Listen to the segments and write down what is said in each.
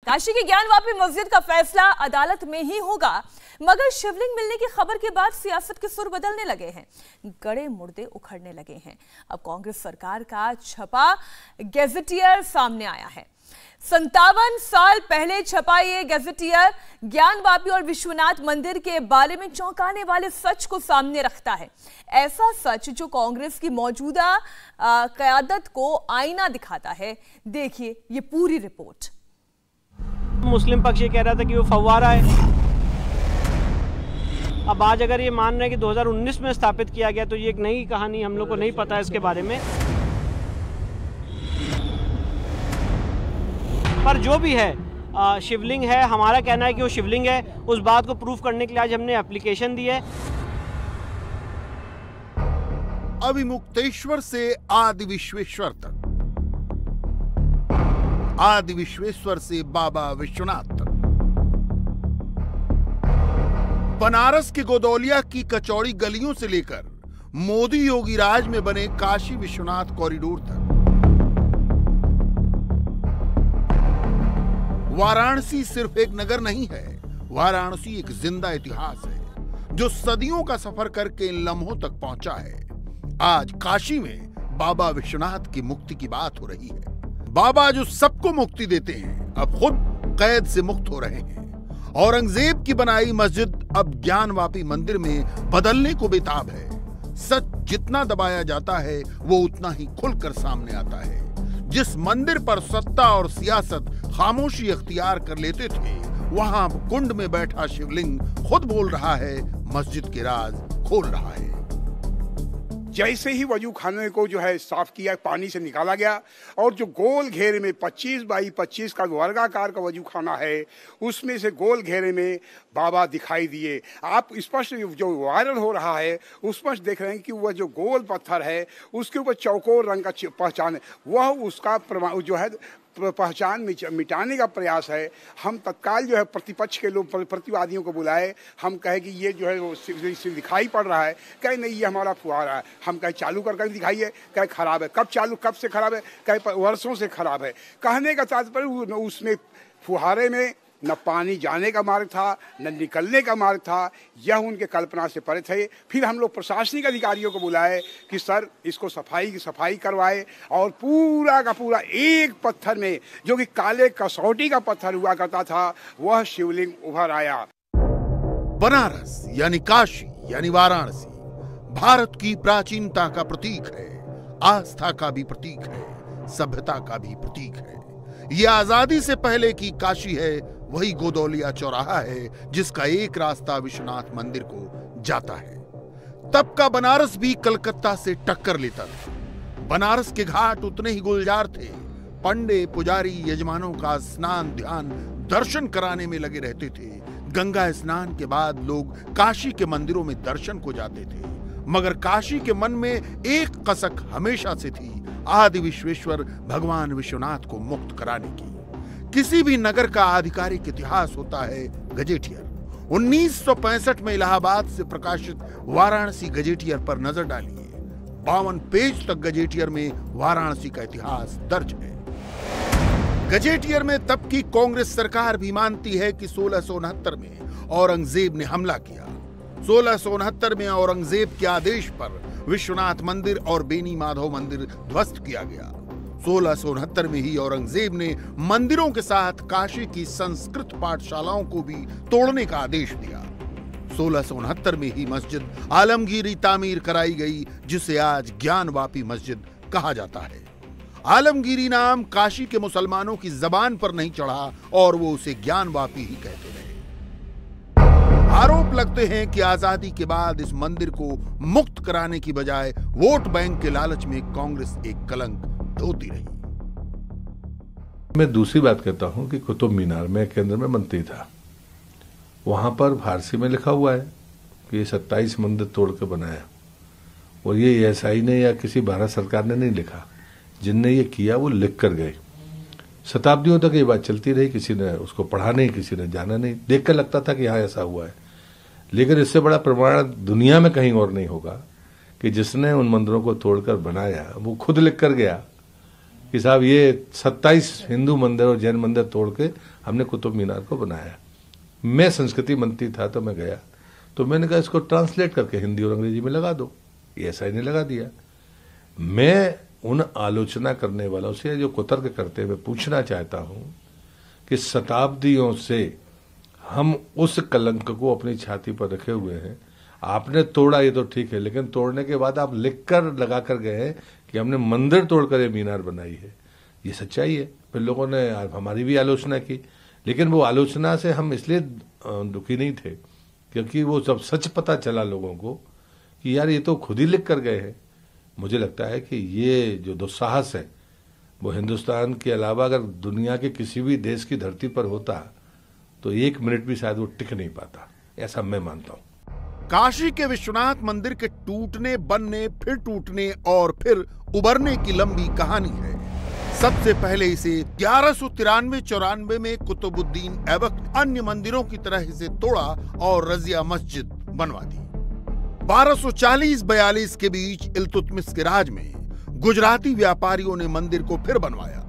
काशी की ज्ञानवापी मस्जिद का फैसला अदालत में ही होगा, मगर शिवलिंग मिलने की खबर के बाद सियासत के सुर बदलने लगे हैं, गड़े मुर्दे उखड़ने लगे हैं। अब कांग्रेस सरकार का छपा गैजेटियर सामने आया है। 57 साल पहले छपा ये गैजेटियर ज्ञानवापी और विश्वनाथ मंदिर के बारे में चौंकाने वाले सच को सामने रखता है। ऐसा सच जो कांग्रेस की मौजूदा क़यादत को आईना दिखाता है। देखिए ये पूरी रिपोर्ट। मुस्लिम पक्ष ये कह रहा था कि वो फव्वारा है। अब आज अगर ये मान रहे हैं कि 2019 में स्थापित किया गया, तो ये एक नई कहानी, हम लोग को नहीं पता है इसके बारे में। पर जो भी है, शिवलिंग है, हमारा कहना है कि वो शिवलिंग है। उस बात को प्रूफ करने के लिए आज हमने एप्लीकेशन दी है। अभिमुक्तेश्वर से आदि विश्वेश्वर तक, आदि विश्वेश्वर से बाबा विश्वनाथ तक, बनारस के गोदौलिया की कचौड़ी गलियों से लेकर मोदी योगी राज में बने काशी विश्वनाथ कॉरिडोर तक, वाराणसी सिर्फ एक नगर नहीं है, वाराणसी एक जिंदा इतिहास है जो सदियों का सफर करके इन लम्हों तक पहुंचा है। आज काशी में बाबा विश्वनाथ की मुक्ति की बात हो रही है। बाबा जो सबको मुक्ति देते हैं, अब खुद कैद से मुक्त हो रहे हैं। औरंगजेब की बनाई मस्जिद अब ज्ञानवापी मंदिर में बदलने को बेताब है। सच जितना दबाया जाता है वो उतना ही खुलकर सामने आता है। जिस मंदिर पर सत्ता और सियासत खामोशी अख्तियार कर लेते थे, वहां कुंड में बैठा शिवलिंग खुद बोल रहा है, मस्जिद के राज खोल रहा है। जैसे ही वजू खाने को जो है साफ किया, पानी से निकाला गया, और जो गोल घेरे में 25 बाई 25 का वर्गाकार का वजू खाना है, उसमें से गोल घेरे में बाबा दिखाई दिए। आप स्पष्ट जो वायरल हो रहा है उसमें देख रहे हैं कि वह जो गोल पत्थर है उसके ऊपर चौकोर रंग का पहचान है, वह उसका जो है पहचान मिटाने का प्रयास है। हम तत्काल जो है प्रतिपक्ष के लोग, प्रतिवादियों को बुलाए। हम कहे कि ये जो है वो दिखाई पड़ रहा है, कहे नहीं ये हमारा फुहारा है। हम कहे चालू करके दिखाइए, कहे खराब है। कब चालू, कब से खराब है? कहे वर्षों से खराब है। कहने का तात्पर्य उसमें फुहारे में न पानी जाने का मार्ग था, न निकलने का मार्ग था। यह उनके कल्पना से परे थे। फिर हम लोग प्रशासनिक अधिकारियों को बुलाए कि सर इसको सफाई करवाए, और पूरा का पूरा एक पत्थर में, जो कि काले कसौटी का पत्थर हुआ करता था, वह शिवलिंग उभर आया। बनारस यानी काशी यानी वाराणसी भारत की प्राचीनता का प्रतीक है, आस्था का भी प्रतीक है, सभ्यता का भी प्रतीक है। ये आजादी से पहले की काशी है, वही गोदौलिया चौराहा है जिसका एक रास्ता विश्वनाथ मंदिर को जाता है। तब का बनारस भी कलकत्ता से टक्कर लेता था। बनारस के घाट उतने ही गुलजार थे। पंडे पुजारी यजमानों का स्नान ध्यान दर्शन कराने में लगे रहते थे। गंगा स्नान के बाद लोग काशी के मंदिरों में दर्शन को जाते थे, मगर काशी के मन में एक कसक हमेशा से थी, आदि विश्वेश्वर भगवान विश्वनाथ को मुक्त कराने की। किसी भी नगर का आधिकारिक इतिहास होता है गजेटियर। 1965 में इलाहाबाद से प्रकाशित वाराणसी गजेटियर पर नजर डालिए। 52 पेज तक गजेटियर में वाराणसी का इतिहास दर्ज है। गजेटियर में तब की कांग्रेस सरकार भी मानती है कि 1669 में औरंगजेब ने हमला किया। 1669 में औरंगजेब के आदेश पर विश्वनाथ मंदिर और बेनी माधव मंदिर ध्वस्त किया गया। 1669 में ही औरंगजेब ने मंदिरों के साथ काशी की संस्कृत पाठशालाओं को भी तोड़ने का आदेश दिया। 1669 में ही मस्जिद आलमगीरी तामीर कराई गई, जिसे आज ज्ञानवापी मस्जिद कहा जाता है। आलमगीरी नाम काशी के मुसलमानों की जबान पर नहीं चढ़ा और वो उसे ज्ञानवापी ही कहते रहे। आरोप लगते हैं कि आजादी के बाद इस मंदिर को मुक्त कराने की बजाय वोट बैंक के लालच में कांग्रेस एक कलंक ढोती रही। मैं दूसरी बात कहता हूं कि कुतुब मीनार में केंद्र में मंत्री था, वहां पर फारसी में लिखा हुआ है कि ये 27 मंदिर तोड़ के बनाया, और ये एएसआई ने या किसी भारत सरकार ने नहीं लिखा। जिनने ये किया वो लिख कर गए। शताब्दियों तक ये बात चलती रही, किसी ने उसको पढ़ा नहीं, किसी ने जाना नहीं, देख कर लगता था कि हाँ ऐसा हुआ है। लेकिन इससे बड़ा प्रमाण दुनिया में कहीं और नहीं होगा कि जिसने उन मंदिरों को तोड़कर बनाया वो खुद लिख कर गया कि साहब ये 27 हिंदू मंदिर और जैन मंदिर तोड़ के हमने कुतुब मीनार को बनाया। मैं संस्कृति मंत्री था तो मैं गया, तो मैंने कहा इसको ट्रांसलेट करके हिंदी और अंग्रेजी में लगा दो। ऐसा ने लगा दिया। मैं उन आलोचना करने वालों से जो कुतर्क करते हुए पूछना चाहता हूं कि शताब्दियों से हम उस कलंक को अपनी छाती पर रखे हुए हैं। आपने तोड़ा ये तो ठीक है, लेकिन तोड़ने के बाद आप लिखकर लगा कर गए हैं कि हमने मंदिर तोड़कर ये मीनार बनाई है। ये सच्चाई है। फिर लोगों ने हमारी भी आलोचना की, लेकिन वो आलोचना से हम इसलिए दुखी नहीं थे क्योंकि वो जब सच पता चला लोगों को कि यार ये तो खुद ही लिख कर गए हैं। मुझे लगता है कि ये जो दुस्साहस है वो हिंदुस्तान के अलावा अगर दुनिया के किसी भी देश की धरती पर होता तो 1 मिनट भी शायद वो टिक नहीं पाता, ऐसा मैं मानता हूं। काशी के विश्वनाथ मंदिर के टूटने, बनने, फिर टूटने और फिर उबरने की लंबी कहानी है। सबसे पहले इसे 1193-94 में कुतुबुद्दीन ऐबक अन्य मंदिरों की तरह इसे तोड़ा और रजिया मस्जिद बनवा दी। 1240-42 के बीच इल्तुतमिश के राज में गुजराती व्यापारियों ने मंदिर को फिर बनवाया।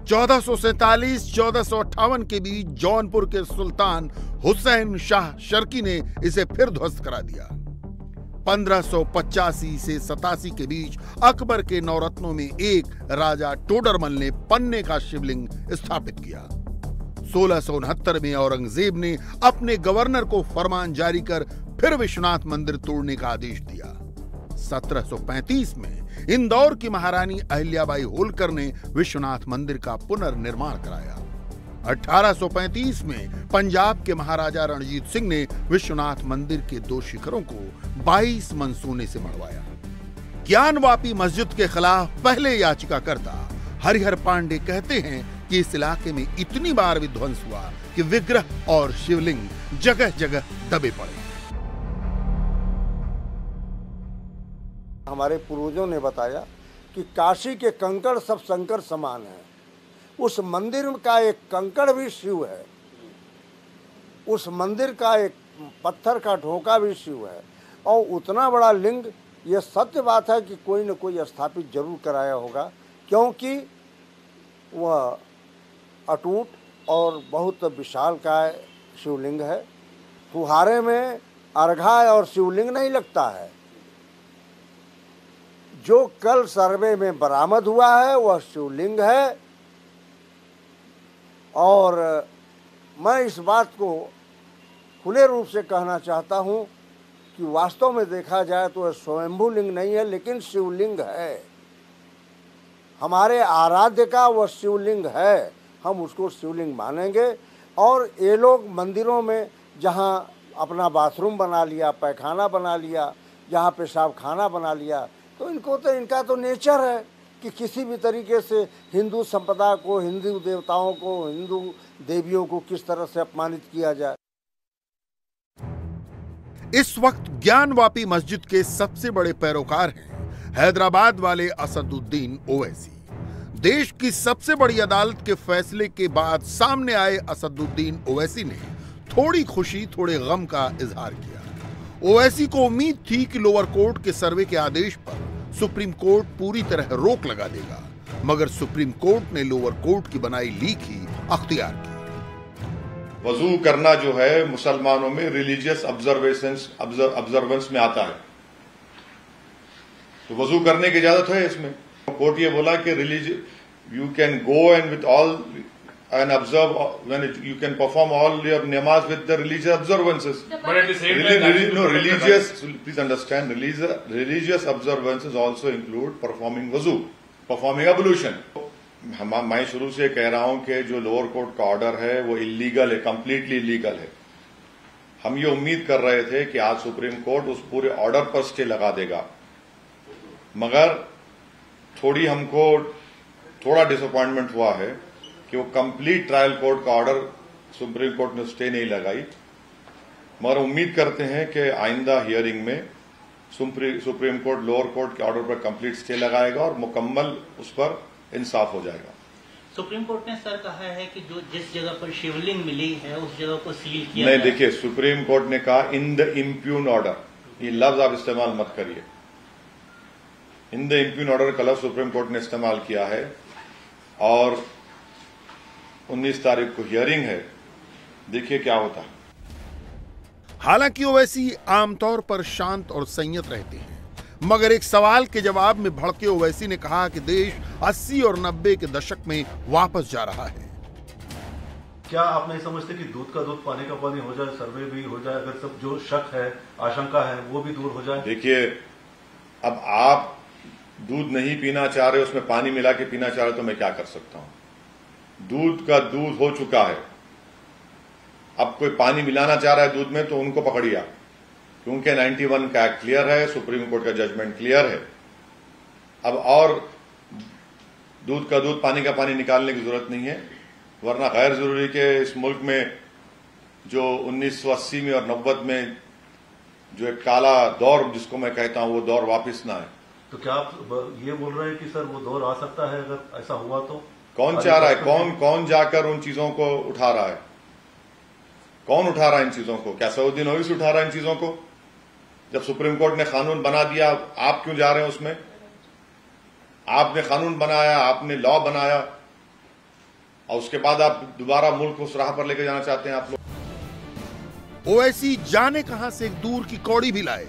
1447-1458 के बीच जौनपुर के सुल्तान हुसैन शाह शर्की ने इसे फिर ध्वस्त करा दिया। 1585 से 87 के बीच अकबर के नवरत्नों में एक राजा टोडरमल ने पन्ने का शिवलिंग स्थापित किया। 1669 में औरंगजेब ने अपने गवर्नर को फरमान जारी कर फिर विश्वनाथ मंदिर तोड़ने का आदेश दिया। 1735 में इंदौर की महारानी अहिल्याबाई होलकर ने विश्वनाथ मंदिर का पुनर्निर्माण कराया। 1835 में पंजाब के महाराजा रणजीत सिंह ने विश्वनाथ मंदिर के 2 शिखरों को 22 मन सोने से मढ़वाया। ज्ञानवापी मस्जिद के खिलाफ पहले याचिकाकर्ता हरिहर पांडे कहते हैं कि इस इलाके में इतनी बार विध्वंस हुआ कि विग्रह और शिवलिंग जगह जगह दबे पड़े। हमारे पूर्वजों ने बताया कि काशी के कंकड़ सब शंकर समान हैं। उस मंदिर का एक कंकड़ भी शिव है, उस मंदिर का एक पत्थर का ढोका भी शिव है, और उतना बड़ा लिंग, ये सत्य बात है कि कोई न कोई स्थापित जरूर कराया होगा, क्योंकि वह अटूट और बहुत विशालकाय शिवलिंग है। फुहारे में अर्घा और शिवलिंग नहीं लगता है। जो कल सर्वे में बरामद हुआ है वह शिवलिंग है, और मैं इस बात को खुले रूप से कहना चाहता हूं कि वास्तव में देखा जाए तो स्वयंभू लिंग नहीं है, लेकिन शिवलिंग है। हमारे आराध्य का वह शिवलिंग है, हम उसको शिवलिंग मानेंगे। और ये लोग मंदिरों में जहां अपना बाथरूम बना लिया, पैखाना बना लिया, जहां पेशाब खाना बना लिया, तो इनका तो नेचर है कि किसी भी तरीके से हिंदू संपदा को, हिंदू देवताओं को, हिंदू देवियों को किस तरह से अपमानित किया जाए। इस वक्त ज्ञानवापी मस्जिद के सबसे बड़े पैरोकार हैं हैदराबाद वाले असदुद्दीन ओवैसी। देश की सबसे बड़ी अदालत के फैसले के बाद सामने आए असदुद्दीन ओवैसी ने थोड़ी खुशी थोड़े गम का इजहार किया। ओवैसी को उम्मीद थी कि लोअर कोर्ट के सर्वे के आदेश पर सुप्रीम कोर्ट पूरी तरह रोक लगा देगा, मगर सुप्रीम कोर्ट ने लोअर कोर्ट की बनाई लीक ही अख्तियार की। वजू करना जो है मुसलमानों में रिलीजियस ऑब्जर्वेंस में आता है, तो वजू करने की इजाजत है इसमें। कोर्ट ये बोला कि you can go and with all and observe when you can perform all your namaz with the religious observances. But at the same time, religious. Please understand, religious observances also include performing wuzu, performing ablution. मैं शुरू से कह रहा हूं कि जो lower court का order है वो इलीगल है, कंप्लीटली इलीगल है। हम ये उम्मीद कर रहे थे कि आज सुप्रीम कोर्ट उस पूरे ऑर्डर पर स्टे लगा देगा, मगर हमको थोड़ा डिसअपॉइंटमेंट हुआ है कि वो कंप्लीट ट्रायल कोर्ट का ऑर्डर सुप्रीम कोर्ट ने स्टे नहीं लगाई। मगर उम्मीद करते हैं कि आइंदा हियरिंग में सुप्रीम कोर्ट लोअर कोर्ट के ऑर्डर पर कंप्लीट स्टे लगाएगा और मुकम्मल उस पर इंसाफ हो जाएगा। सुप्रीम कोर्ट ने सर कहा है कि जो जिस जगह पर शिवलिंग मिली है उस जगह को सील किया नहीं, देखिए सुप्रीम कोर्ट ने कहा इन द इम्प्यून ऑर्डर, ये लफ्ज आप इस्तेमाल मत करिए। इन द इम्प्यून ऑर्डर का लफ्ज सुप्रीम कोर्ट ने इस्तेमाल किया है, और 19 तारीख को हियरिंग है, देखिए क्या होता है। हालांकि ओवैसी आमतौर पर शांत और संयत रहते हैं, मगर एक सवाल के जवाब में भड़के ओवैसी ने कहा कि देश 80 और 90 के दशक में वापस जा रहा है। क्या आप नहीं समझते कि दूध का दूध पानी का पानी हो जाए, सर्वे भी हो जाए, अगर सब जो शक है, आशंका है, वो भी दूर हो जाए? देखिए, अब आप दूध नहीं पीना चाह रहे, उसमें पानी मिला के पीना चाह रहे, तो मैं क्या कर सकता हूं? दूध का दूध हो चुका है। अब कोई पानी मिलाना चाह रहा है दूध में, तो उनको पकड़िए, क्योंकि 91 का एक्ट क्लियर है, सुप्रीम कोर्ट का जजमेंट क्लियर है। अब और दूध का दूध पानी का पानी निकालने की जरूरत नहीं है, वरना गैर जरूरी के इस मुल्क में जो 1980 में और 90 में जो एक काला दौर जिसको मैं कहता हूं, वो दौर वापस ना आए। तो क्या आप ये बोल रहे हैं कि सर वो दौर आ सकता है अगर ऐसा हुआ तो? कौन चाह रहा है? कौन जाकर उन चीजों को उठा रहा है? कौन उठा रहा है इन चीजों को? क्या सऊदीन ओवैसी उठा रहा है इन चीजों को? जब सुप्रीम कोर्ट ने कानून बना दिया, आप क्यों जा रहे हैं उसमें? आपने कानून बनाया, आपने लॉ बनाया, और उसके बाद आप दोबारा मुल्क को उस राह पर लेकर जाना चाहते हैं आप लोग। ओवैसी जाने कहां से एक दूर की कौड़ी भी लाए।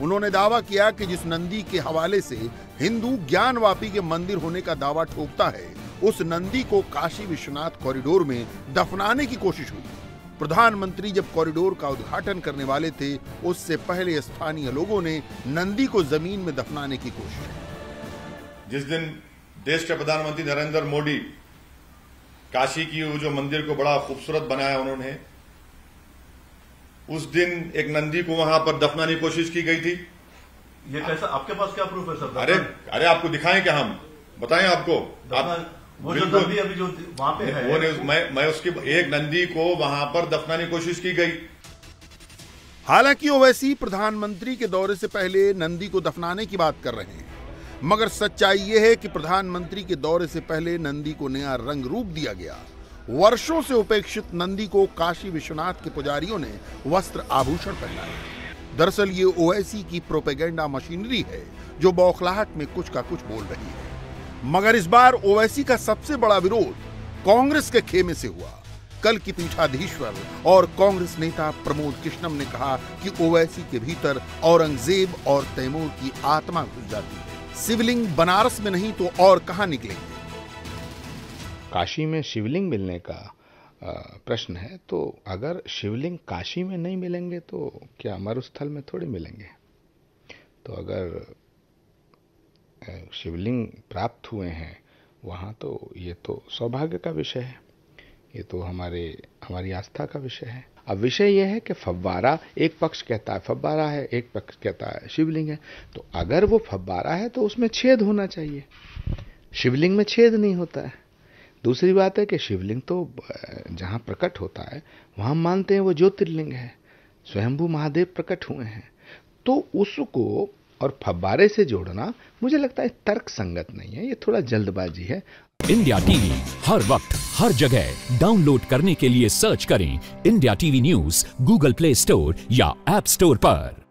उन्होंने दावा किया कि जिस नंदी के हवाले से हिंदू ज्ञानवापी के मंदिर होने का दावा ठोकता है, उस नंदी को काशी विश्वनाथ कॉरिडोर में दफनाने की कोशिश हुई। प्रधानमंत्री जब कॉरिडोर का उद्घाटन करने वाले थे, उससे पहले स्थानीय लोगों ने नंदी को जमीन में दफनाने की कोशिश की। जिस दिन देश के प्रधानमंत्री नरेंद्र मोदी काशी की वो जो मंदिर को बड़ा खूबसूरत बनाया उन्होंने, उस दिन एक नंदी को वहां पर दफनाने की कोशिश की गई थी। ये कैसा? आपके पास क्या प्रूफ है सर? अरे आपको दिखाएं क्या? हम बताएं आपको? वो जो नंदी अभी जो वहां पे है, वो मैं उसकी एक नंदी को वहां पर दफनाने की कोशिश की गई। हालांकि ओवैसी प्रधानमंत्री के दौरे से पहले नंदी को दफनाने की बात कर रहे हैं, मगर सच्चाई यह है कि प्रधानमंत्री के दौरे से पहले नंदी को नया रंग रूप दिया गया। वर्षों से उपेक्षित नंदी को काशी विश्वनाथ के पुजारियों ने वस्त्र आभूषण पहनाए। दरअसल ये ओवैसी की प्रोपेगेंडा मशीनरी है जो बौखलाहट में कुछ का कुछ बोल रही है। मगर इस बार ओवैसी का सबसे बड़ा विरोध कांग्रेस के खेमे से हुआ। कल की पीठाधीश्वर और कांग्रेस नेता प्रमोद कृष्णम ने कहा कि ओवैसी के भीतर औरंगजेब और तैमूर की आत्मा घुस जाती है। शिवलिंग बनारस में नहीं तो और कहां निकलेंगे? काशी में शिवलिंग मिलने का प्रश्न है, तो अगर शिवलिंग काशी में नहीं मिलेंगे तो क्या मरुस्थल में थोड़ी मिलेंगे? तो अगर शिवलिंग प्राप्त हुए हैं वहाँ, तो ये तो सौभाग्य का विषय है, ये तो हमारी आस्था का विषय है। अब विषय यह है कि फव्वारा, एक पक्ष कहता है फव्वारा है, एक पक्ष कहता है शिवलिंग है। तो अगर वो फव्वारा है तो उसमें छेद होना चाहिए, शिवलिंग में छेद नहीं होता है। दूसरी बात है कि शिवलिंग तो जहाँ प्रकट होता है वहाँ मानते हैं वो ज्योतिर्लिंग है, स्वयंभू महादेव प्रकट हुए हैं, तो उसको और फव्वारे से जोड़ना मुझे लगता है तर्क संगत नहीं है, ये थोड़ा जल्दबाजी है। इंडिया टीवी हर वक्त हर जगह डाउनलोड करने के लिए सर्च करें India TV news Google play store या ऐप स्टोर पर।